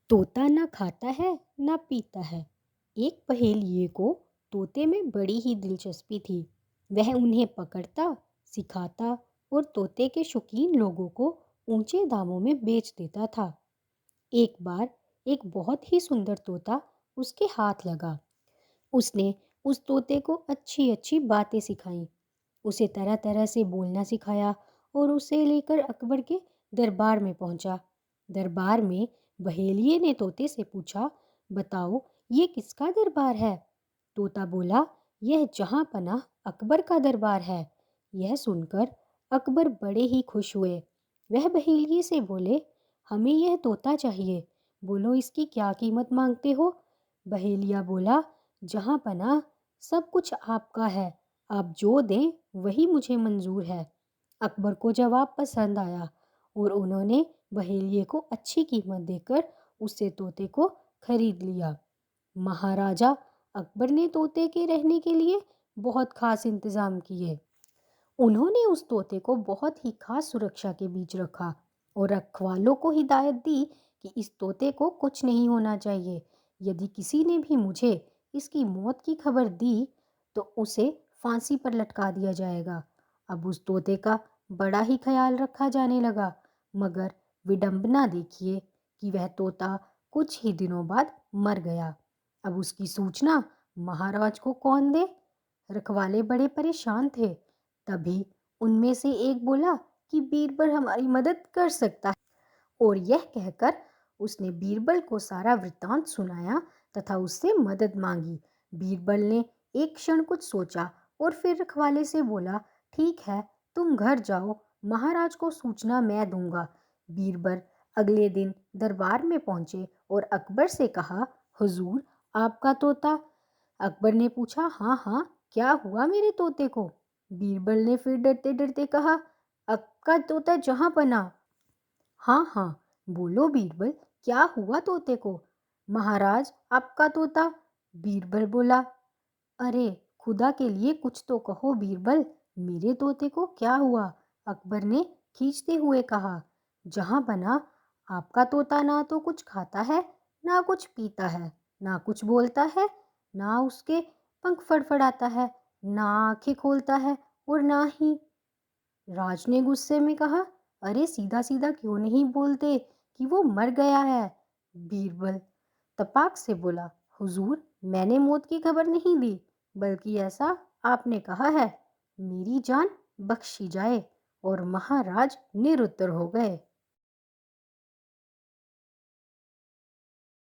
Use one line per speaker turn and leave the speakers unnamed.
तोता ना खाता है ना पीता है। एक पहेलिए को तोते में बड़ी ही दिलचस्पी थी। वह उन्हें पकड़ता, सिखाता और तोते के शौकीन लोगों को ऊंचे दामों में बेच देता था। एक बार एक बहुत ही सुंदर तोता उसके हाथ लगा। उसने उस तोते को अच्छी अच्छी बातें सिखाईं, उसे तरह तरह से बोलना सिखाया और उसे लेकर अकबर के दरबार में पहुंचा। दरबार में बहेलिये ने तोते से पूछा, बताओ ये किसका दरबार है? तोता बोला, यह जहां पनाह अकबर का दरबार है। यह सुनकर अकबर बड़े ही खुश हुए। वह बहेलिये से बोले, हमें यह तोता चाहिए, बोलो इसकी क्या कीमत मांगते हो? बहेलिया बोला, जहां पनाह सब कुछ आपका है, आप जो दें वही मुझे मंजूर है। अकबर को जवाब पसंद आया और उन्होंने बहेलिये को अच्छी कीमत देकर उससे तोते को खरीद लिया। महाराजा अकबर ने तोते के रहने के लिए बहुत खास इंतजाम किए। उन्होंने उस तोते को बहुत ही खास सुरक्षा के बीच रखा और रखवालों को हिदायत दी कि इस तोते को कुछ नहीं होना चाहिए। यदि किसी ने भी मुझे इसकी मौत की खबर दी तो उसे फांसी पर लटका दिया जाएगा। अब उस तोते का बड़ा ही ख्याल रखा जाने लगा, मगर विडंबना देखिए कि वह तोता कुछ ही दिनों बाद मर गया। अब उसकी सूचना महाराज को कौन दे? रखवाले बड़े परेशान थे। तभी उनमें से एक बोला कि बीरबल हमारी मदद कर सकता है, और यह कहकर उसने बीरबल को सारा वृत्तांत सुनाया तथा उससे मदद मांगी। बीरबल ने एक क्षण कुछ सोचा और फिर रखवाले से बोला, ठीक है, तुम घर जाओ, महाराज को सूचना मैं दूंगा। बीरबल अगले दिन दरबार में पहुंचे और अकबर से कहा, हुजूर, आपका तोता? अकबर ने पूछा, हाँ हाँ, क्या हुआ मेरे तोते को? बीरबल ने फिर डरते डरते कहा, आपका तोता जहां पना। हाँ हाँ, बोलो बीरबल, क्या हुआ तोते को? महाराज, आपका तोता। बीरबल बोला, अरे खुदा के लिए कुछ तो कहो बीरबल, मेरे तोते को क्या हुआ? अकबर ने खींचते हुए कहा, जहां बना, आपका तोता ना तो कुछ खाता है, ना कुछ पीता है, ना कुछ बोलता है, ना उसके पंख फड़फड़ाता है, ना आंखें खोलता है और ना ही। राज ने गुस्से में कहा, अरे सीधा सीधा क्यों नहीं बोलते कि वो मर गया है? बीरबल तपाक से बोला, हुजूर, मैंने मौत की खबर नहीं दी, बल्कि ऐसा आपने कहा है। मेरी जान बख्शी जाए। और महाराज निरुत्तर हो गए।